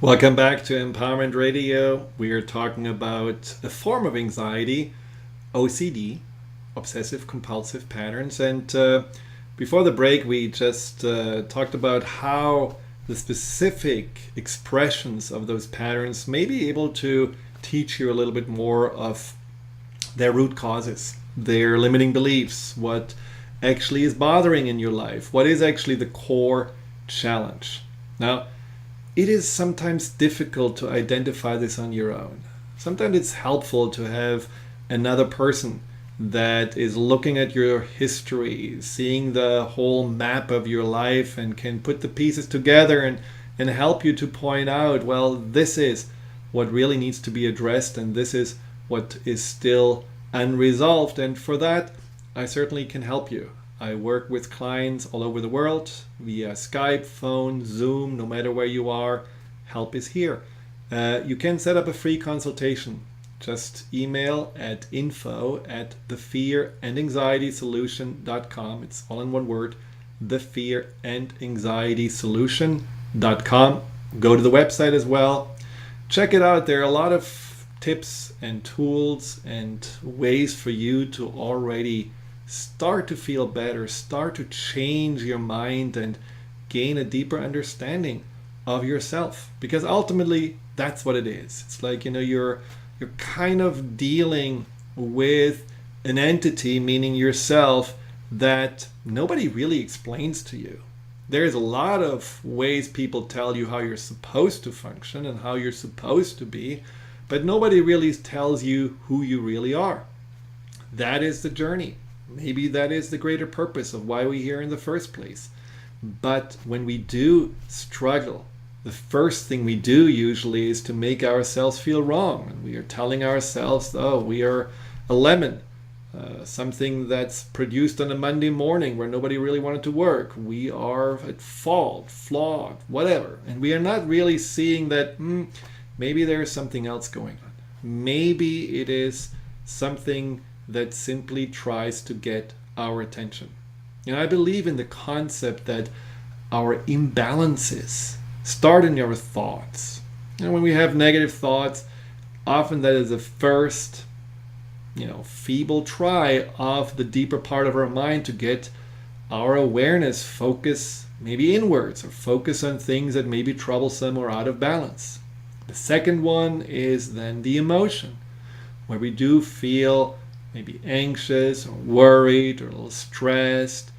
Welcome back to Empowerment Radio. We are talking about a form of anxiety, OCD, obsessive compulsive patterns. And before the break, we just talked about how the specific expressions of those patterns may be able to teach you a little bit more of their root causes, their limiting beliefs, what actually is bothering in your life, what is actually the core challenge. Now, it is sometimes difficult to identify this on your own. Sometimes it's helpful to have another person that is looking at your history, seeing the whole map of your life, and can put the pieces together and help you to point out, well, this is what really needs to be addressed, and this is what is still unresolved. And for that, I certainly can help you. I work with clients all over the world via Skype, phone, Zoom, no matter where you are. Help is here. You can set up a free consultation. Just email at info@thefearandanxietysolution.com. It's all in one word, thefearandanxietysolution.com. Go to the website as well. Check it out. There are a lot of tips and tools and ways for you to already start to feel better, start to change your mind and gain a deeper understanding of yourself. Because ultimately, that's what it is. It's like, you're kind of dealing with an entity, meaning yourself, that nobody really explains to you. There's a lot of ways people tell you how you're supposed to function and how you're supposed to be, but nobody really tells you who you really are. That is the journey. Maybe that is the greater purpose of why we're here in the first place. But when we do struggle, the first thing we do usually is to make ourselves feel wrong. And we are telling ourselves, oh, we are a lemon, something that's produced on a Monday morning where nobody really wanted to work. We are at fault, flawed, whatever. And we are not really seeing that maybe there is something else going on. Maybe it is something that simply tries to get our attention. I believe in the concept that our imbalances start in our thoughts. When we have negative thoughts, often that is the first, feeble try of the deeper part of our mind to get our awareness focus maybe inwards, or focus on things that may be troublesome or out of balance. The second one is then the emotion, where we do feel maybe anxious or worried or a little stressed.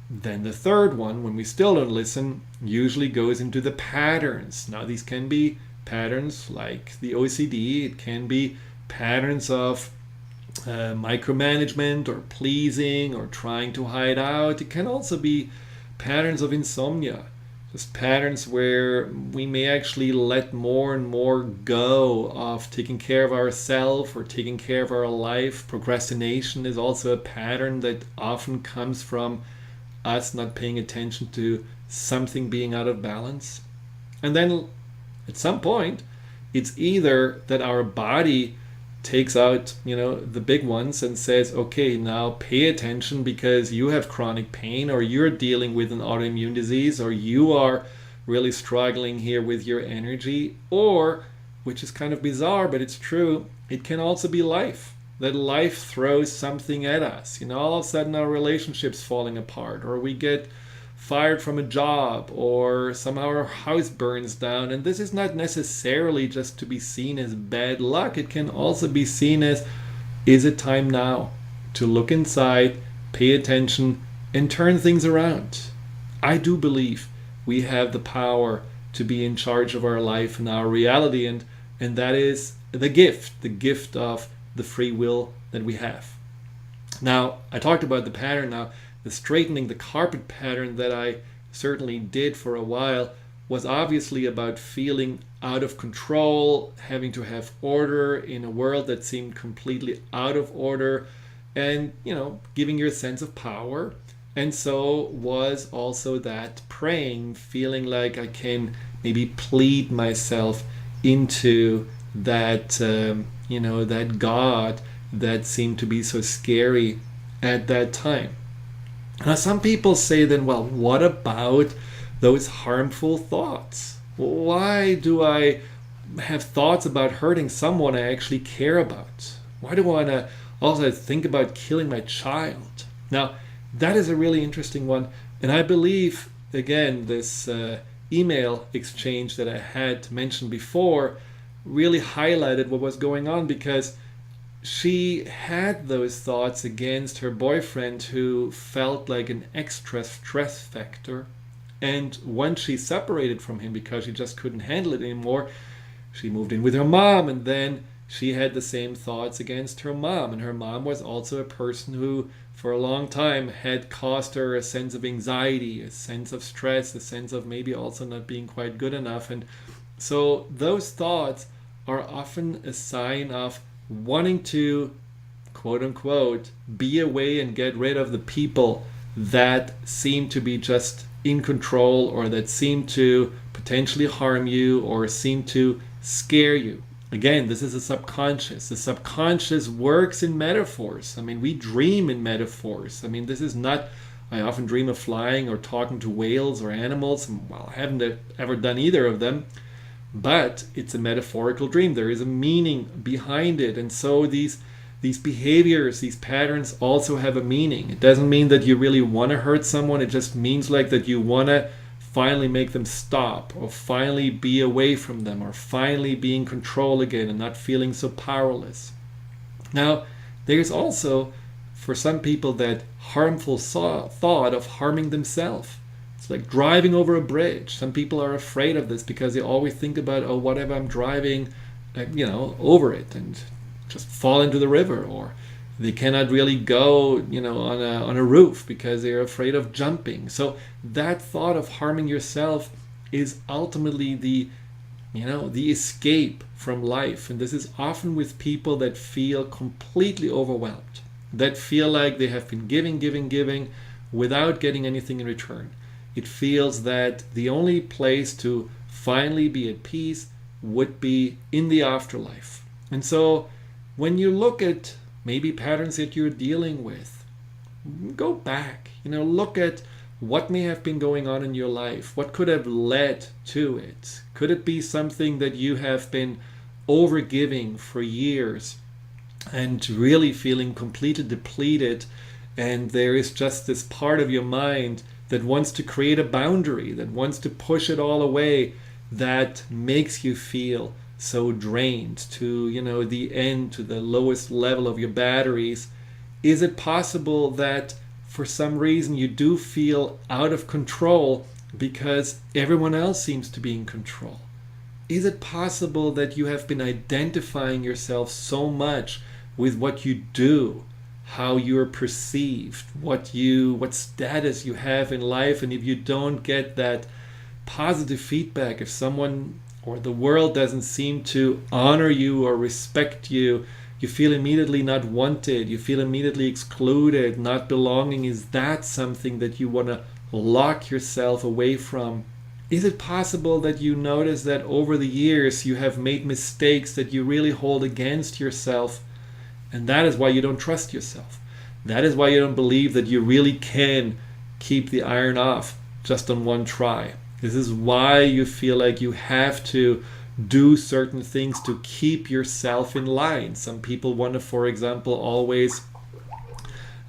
Then the third one, when we still don't listen, usually goes into the patterns. Now these can be patterns like the OCD, it can be patterns of micromanagement or pleasing or trying to hide out. It can also be patterns of insomnia, just patterns where we may actually let more and more go of taking care of ourselves or taking care of our life. Procrastination is also a pattern that often comes from us not paying attention to something being out of balance. And then at some point, it's either that our body takes out, the big ones and says, okay, now pay attention because you have chronic pain, or you're dealing with an autoimmune disease, or you are really struggling here with your energy. Or, which is kind of bizarre, but it's true, it can also be life. That life throws something at us. All of a sudden our relationship's falling apart, or we get fired from a job, or somehow our house burns down. And this is not necessarily just to be seen as bad luck. It can also be seen as, is it time now to look inside, pay attention, and turn things around? I do believe we have the power to be in charge of our life and our reality, and that is the gift of the free will that we have. Now, I talked about the pattern. Now, the straightening the carpet pattern that I certainly did for a while was obviously about feeling out of control, having to have order in a world that seemed completely out of order, and, giving your sense of power. And so was also that praying, feeling like I can maybe plead myself into that, that God that seemed to be so scary at that time. Now, some people say then, well, what about those harmful thoughts? Why do I have thoughts about hurting someone I actually care about? Why do I want to also think about killing my child? Now, that is a really interesting one. And I believe, again, this email exchange that I had mentioned before really highlighted what was going on, because she had those thoughts against her boyfriend, who felt like an extra stress factor. And once she separated from him because she just couldn't handle it anymore, she moved in with her mom, and then she had the same thoughts against her mom. And her mom was also a person who, for a long time, had caused her a sense of anxiety, a sense of stress, a sense of maybe also not being quite good enough. And so those thoughts are often a sign of wanting to, quote unquote, be away and get rid of the people that seem to be just in control, or that seem to potentially harm you, or seem to scare you. Again, this is a subconscious. The subconscious works in metaphors. I mean, we dream in metaphors. I mean, this is not, I often dream of flying or talking to whales or animals. Well, I haven't ever done either of them, but it's a metaphorical dream. There is a meaning behind it. And so these behaviors, these patterns also have a meaning. It doesn't mean that you really want to hurt someone. It just means like that you want to finally make them stop, or finally be away from them, or finally be in control again and not feeling so powerless. Now, there's also, for some people, that harmful thought of harming themselves. It's like driving over a bridge. Some people are afraid of this because they always think about, oh, what if I'm driving, over it and just fall into the river, or they cannot really go, on a roof because they're afraid of jumping. So that thought of harming yourself is ultimately the escape from life. And this is often with people that feel completely overwhelmed, that feel like they have been giving without getting anything in return. It feels that the only place to finally be at peace would be in the afterlife. And so when you look at maybe patterns that you're dealing with, go back, look at what may have been going on in your life. What could have led to it? Could it be something that you have been overgiving for years and really feeling completely depleted, and there is just this part of your mind that wants to create a boundary, that wants to push it all away, that makes you feel so drained to the end, to the lowest level of your batteries? Is it possible that for some reason you do feel out of control because everyone else seems to be in control? Is it possible that you have been identifying yourself so much with what you do, how you're perceived, what status you have in life, and if you don't get that positive feedback, if someone or the world doesn't seem to honor you or respect you, you feel immediately not wanted, you feel immediately excluded, not belonging? Is that something that you want to lock yourself away from? Is it possible that you notice that over the years you have made mistakes that you really hold against yourself, and that is why you don't trust yourself? That is why you don't believe that you really can keep the iron off just on one try. This is why you feel like you have to do certain things to keep yourself in line. Some people want to, for example, always,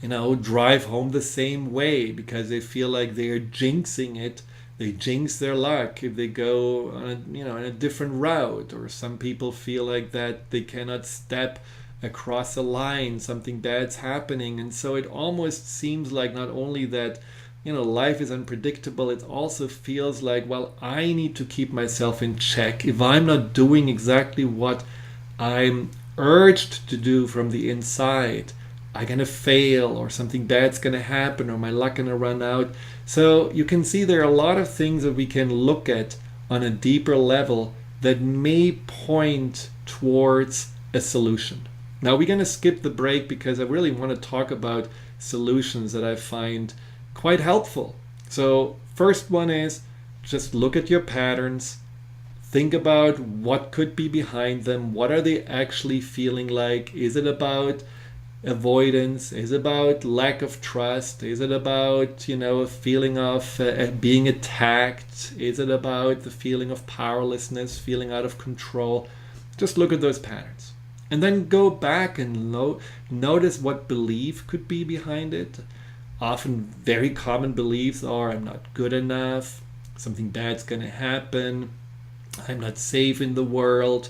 drive home the same way because they feel like they are jinxing it. They jinx their luck if they go on a different route. Or some people feel like that they cannot step across a line, something bad's happening. And so it almost seems like not only that life is unpredictable, it also feels like, well, I need to keep myself in check. If I'm not doing exactly what I'm urged to do from the inside, I'm gonna fail, or something bad's gonna happen, or my luck gonna run out. So you can see there are a lot of things that we can look at on a deeper level that may point towards a solution. Now we're gonna skip the break because I really want to talk about solutions that I find quite helpful. So first one is just look at your patterns, think about what could be behind them. What are they actually feeling like? Is it about avoidance? Is it about lack of trust? Is it about, a feeling of being attacked? Is it about the feeling of powerlessness, feeling out of control? Just look at those patterns. And then go back and notice what belief could be behind it. Often very common beliefs are, I'm not good enough, something bad's going to happen, I'm not safe in the world,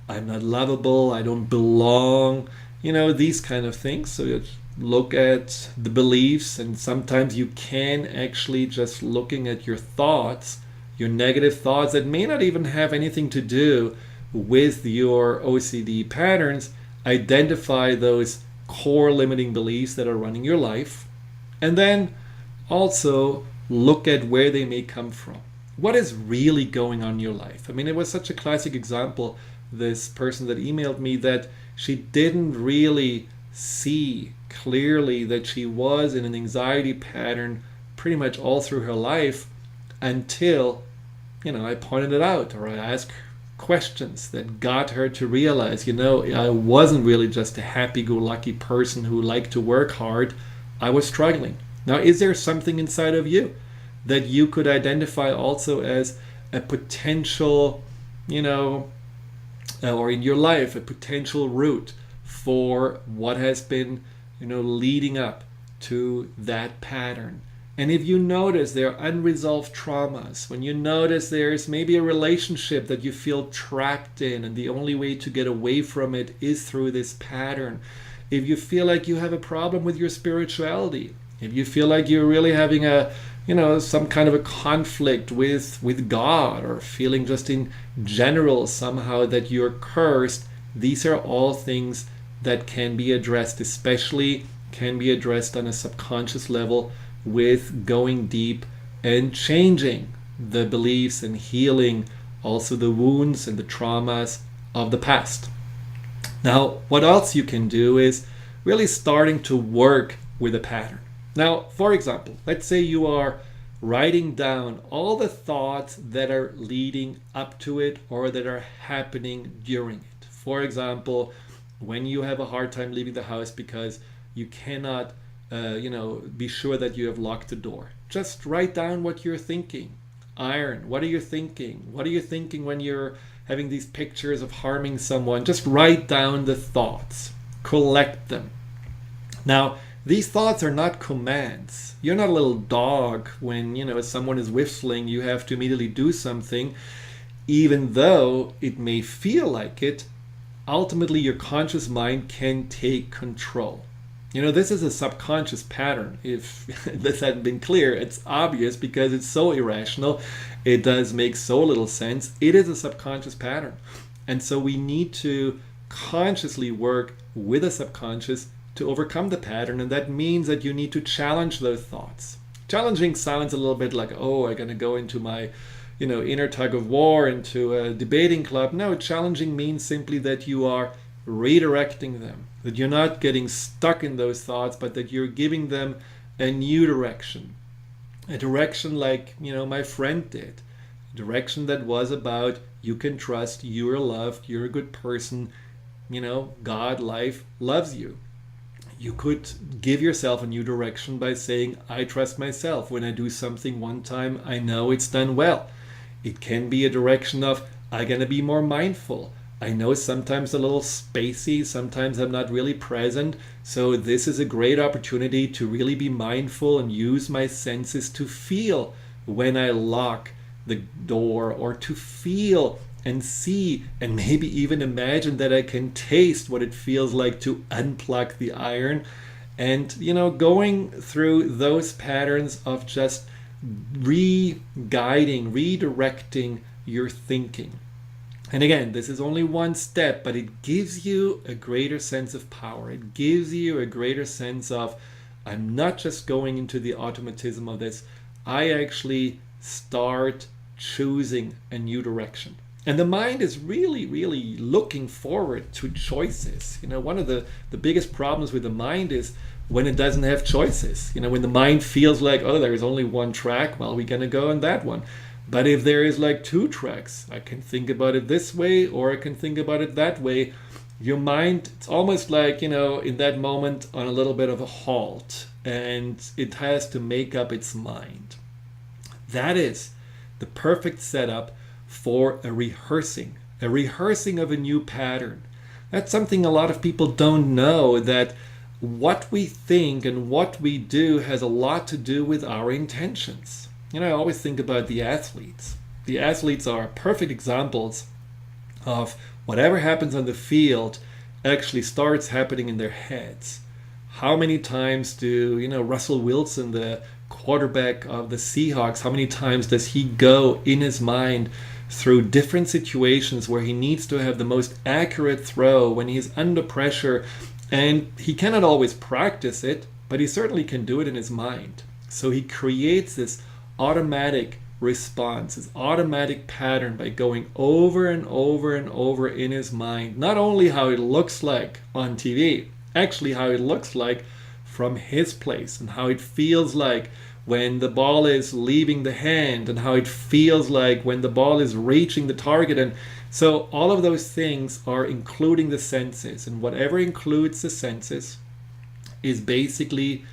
I'm not lovable, I don't belong, these kind of things. So you look at the beliefs, and sometimes you can actually, just looking at your thoughts, your negative thoughts that may not even have anything to do with your OCD patterns, identify those core limiting beliefs that are running your life, and then also look at where they may come from. What is really going on in your life? I mean, it was such a classic example, this person that emailed me, that she didn't really see clearly that she was in an anxiety pattern pretty much all through her life until, I pointed it out, or I asked questions that got her to realize, I wasn't really just a happy-go-lucky person who liked to work hard. I was struggling. Now, is there something inside of you that you could identify also as a potential, or in your life, a potential route for what has been, leading up to that pattern? And if you notice there are unresolved traumas, when you notice there's maybe a relationship that you feel trapped in and the only way to get away from it is through this pattern, if you feel like you have a problem with your spirituality, if you feel like you're really having some kind of a conflict with God, or feeling just in general somehow that you're cursed, these are all things that can be addressed, especially can be addressed on a subconscious level, with going deep and changing the beliefs and healing also the wounds and the traumas of the past. Now, what else you can do is really starting to work with a pattern. Now, for example, let's say you are writing down all the thoughts that are leading up to it or that are happening during it. For example, when you have a hard time leaving the house because you cannot be sure that you have locked the door. Just write down what you're thinking. Iron, what are you thinking? What are you thinking when you're having these pictures of harming someone? Just write down the thoughts. Collect them. Now, these thoughts are not commands. You're not a little dog when, someone is whistling, you have to immediately do something. Even though it may feel like it, ultimately your conscious mind can take control. This is a subconscious pattern. If this hadn't been clear, it's obvious because it's so irrational. It does make so little sense. It is a subconscious pattern. And so we need to consciously work with a subconscious to overcome the pattern. And that means that you need to challenge those thoughts. Challenging sounds a little bit like, oh, I'm going to go into my inner tug of war, into a debating club. No, challenging means simply that you are redirecting them, that you're not getting stuck in those thoughts, but that you're giving them a new direction, a direction like my friend did, a direction that was about you can trust, you're loved, you're a good person, God, life loves you. You could give yourself a new direction by saying, I trust myself. When I do something one time, I know it's done well. It can be a direction of, I'm going to be more mindful. I know sometimes a little spacey, sometimes I'm not really present, so this is a great opportunity to really be mindful and use my senses to feel when I lock the door, or to feel and see and maybe even imagine that I can taste what it feels like to unplug the iron. And going through those patterns of just re-guiding, redirecting your thinking. And again, this is only one step, but it gives you a greater sense of power. It gives you a greater sense of, I'm not just going into the automatism of this. I actually start choosing a new direction. And the mind is really, really looking forward to choices. One of the biggest problems with the mind is when it doesn't have choices. When the mind feels like, oh, there's only one track, well, we're going to go on that one. But if there is like two tracks, I can think about it this way or I can think about it that way. your mind, it's almost like, in that moment on a little bit of a halt, and it has to make up its mind. That is the perfect setup for a rehearsing of a new pattern. That's something a lot of people don't know, that what we think and what we do has a lot to do with our intentions. I always think about the athletes. The athletes are perfect examples of whatever happens on the field actually starts happening in their heads. How many times do, Russell Wilson, the quarterback of the Seahawks, how many times does he go in his mind through different situations where he needs to have the most accurate throw when he's under pressure, and he cannot always practice it, but he certainly can do it in his mind. So he creates this automatic response, this automatic pattern by going over and over and over in his mind, not only how it looks like on TV, actually how it looks like from his place, and how it feels like when the ball is leaving the hand, and how it feels like when the ball is reaching the target. And so all of those things are including the senses, and whatever includes the senses is basically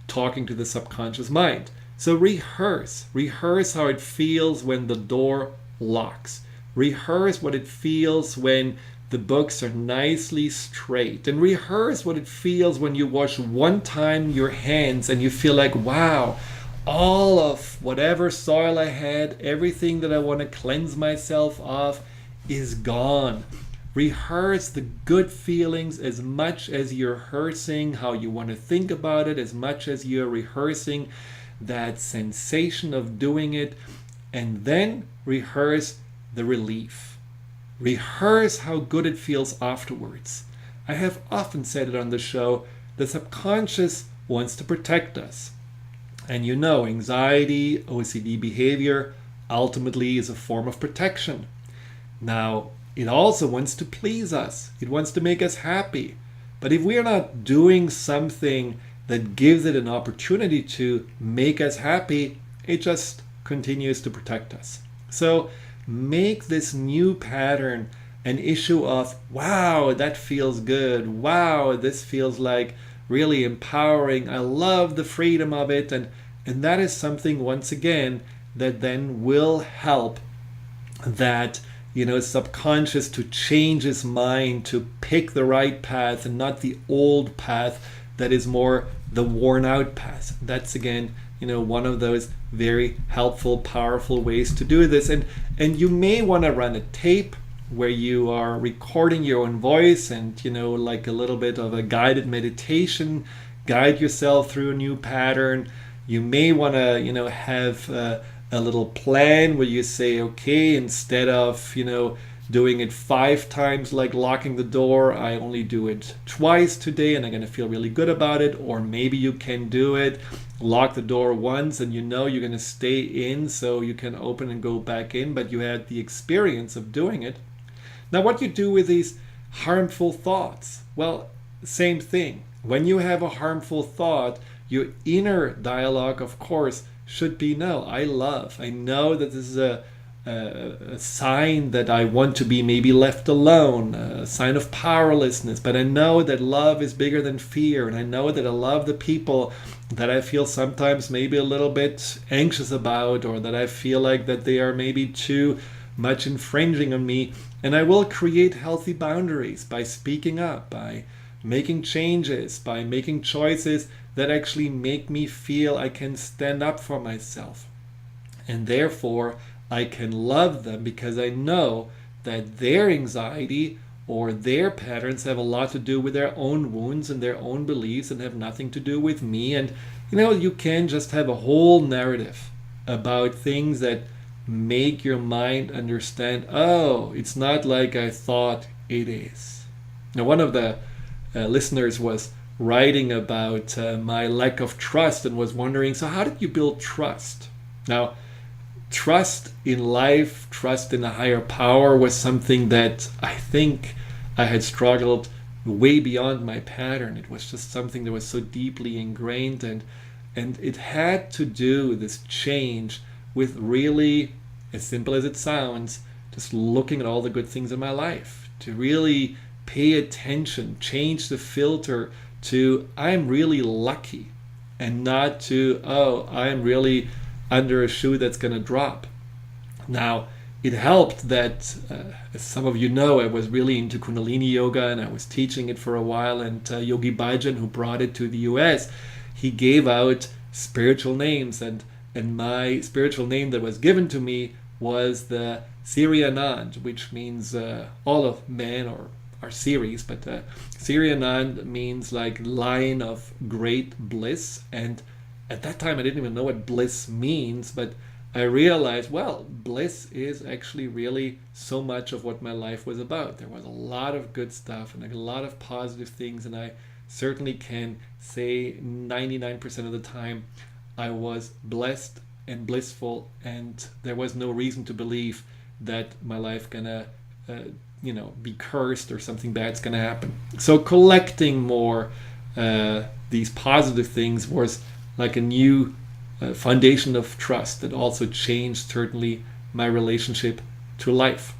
talking to the subconscious mind. So rehearse how it feels when the door locks. Rehearse what it feels when the books are nicely straight, and rehearse what it feels when you wash one time your hands and you feel like, wow, all of whatever soil I had, everything that I want to cleanse myself of is gone. Rehearse the good feelings as much as you're rehearsing how you want to think about it, as much as you're rehearsing that sensation of doing it, and then rehearse the relief. Rehearse how good it feels afterwards. I have often said it on the show, the subconscious wants to protect us. And anxiety, OCD behavior ultimately is a form of protection. Now, it also wants to please us. It wants to make us happy. But if we are not doing something that gives it an opportunity to make us happy, it just continues to protect us. So make this new pattern an issue of, wow, that feels good. Wow, this feels like really empowering. I love the freedom of it. And that is something, once again, that then will help that subconscious to change his mind, to pick the right path and not the old path that is more the worn out path. That's again, one of those very helpful, powerful ways to do this. And you may want to run a tape where you are recording your own voice and, like a little bit of a guided meditation, guide yourself through a new pattern. You may want to, have a little plan where you say, okay, instead of, doing it 5 times like locking the door, I only do it twice today and I'm going to feel really good about it. Or maybe you can do it, lock the door once and you're going to stay in so you can open and go back in, but you had the experience of doing it. Now what you do with these harmful thoughts? Well, same thing. When you have a harmful thought, your inner dialogue, of course, should be, no, I know that this is a sign that I want to be maybe left alone, a sign of powerlessness, but I know that love is bigger than fear, and I know that I love the people that I feel sometimes maybe a little bit anxious about, or that I feel like that they are maybe too much infringing on me, and I will create healthy boundaries by speaking up, by making changes, by making choices that actually make me feel I can stand up for myself. And therefore, I can love them because I know that their anxiety or their patterns have a lot to do with their own wounds and their own beliefs and have nothing to do with me. And you can just have a whole narrative about things that make your mind understand, oh, it's not like I thought it is. Now, one of the listeners was writing about my lack of trust and was wondering, so how did you build trust? Now, trust in life, trust in a higher power was something that I think I had struggled way beyond my pattern. It was just something that was so deeply ingrained, and it had to do, this change, with really, as simple as it sounds, just looking at all the good things in my life, to really pay attention, change the filter to I'm really lucky, and not to, oh, I'm really under a shoe that's going to drop. Now, it helped that, as some of you know, I was really into Kundalini yoga and I was teaching it for a while. And Yogi Bhajan, who brought it to the US, he gave out spiritual names. And my spiritual name that was given to me was the Siri Anand, which means all of men or series. But Siri Anand means like line of great bliss. And at that time, I didn't even know what bliss means, but I realized, well, bliss is actually really so much of what my life was about. There was a lot of good stuff and a lot of positive things, and I certainly can say 99% of the time I was blessed and blissful, and there was no reason to believe that my life gonna be cursed or something bad's gonna happen. So collecting more these positive things was like a new foundation of trust that also changed certainly my relationship to life.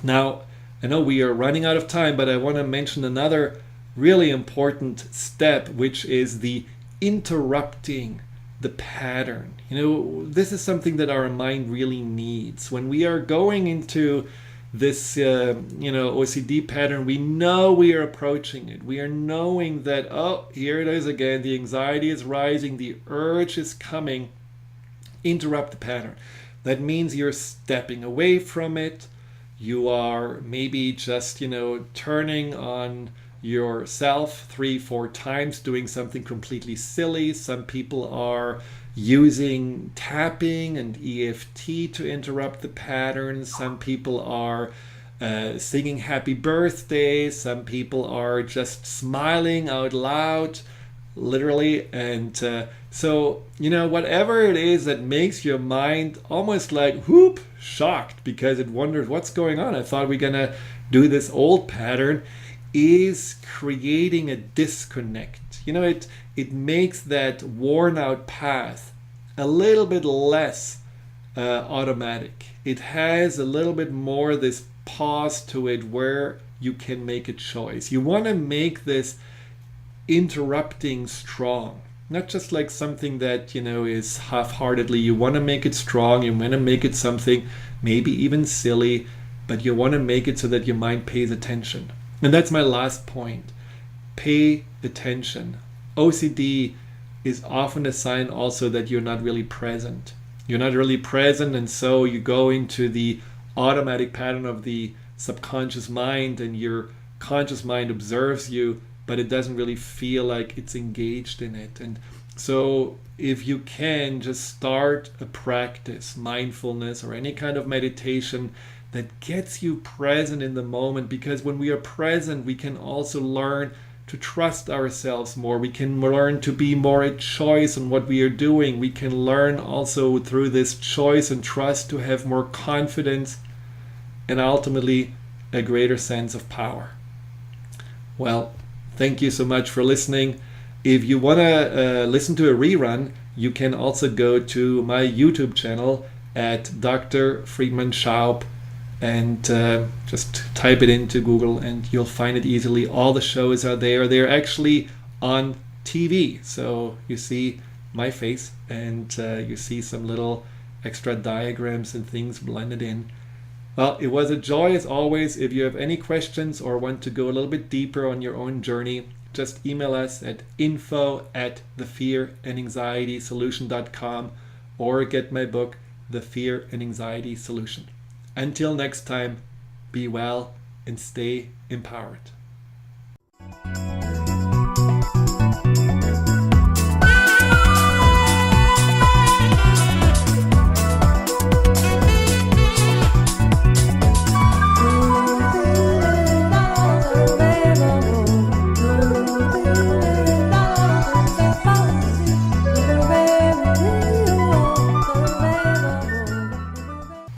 Now, I know we are running out of time, but I want to mention another really important step, which is the interrupting the pattern. This is something that our mind really needs. When we are going into this OCD pattern, we know we are approaching it. We are knowing that, oh, here it is again, the anxiety is rising, the urge is coming. Interrupt the pattern. That means you're stepping away from it. You are maybe just turning on yourself 3-4 times, doing something completely silly. Some people are using tapping and EFT to interrupt the pattern. Some people are singing happy birthday. Some people are just smiling out loud, literally. And so whatever it is that makes your mind almost like whoop, shocked, because it wonders what's going on. I thought we're gonna do this old pattern, is creating a disconnect. It makes that worn out path a little bit less automatic. It has a little bit more this pause to it where you can make a choice. You want to make this interrupting strong, not just like something that is half-heartedly. You want to make it strong. You want to make it something maybe even silly, but you want to make it so that your mind pays attention. And that's my last point. Pay attention. OCD is often a sign also that you're not really present. You're not really present, and so you go into the automatic pattern of the subconscious mind, and your conscious mind observes you, but it doesn't really feel like it's engaged in it. And so if you can just start a practice, mindfulness or any kind of meditation that gets you present in the moment, because when we are present, we can also learn to trust ourselves more. We can learn to be more at choice on what we are doing. We can learn also through this choice and trust to have more confidence and ultimately a greater sense of power. Well, thank you so much for listening. If you want to listen to a rerun, you can also go to my YouTube channel at Dr. Friedemann Schaub and just type it into Google and you'll find it easily. All the shows are there. They're actually on TV. So you see my face and you see some little extra diagrams and things blended in. Well, it was a joy as always. If you have any questions or want to go a little bit deeper on your own journey, just email us at info@thefearandanxietysolution.com or get my book, The Fear and Anxiety Solution. Until next time, be well and stay empowered.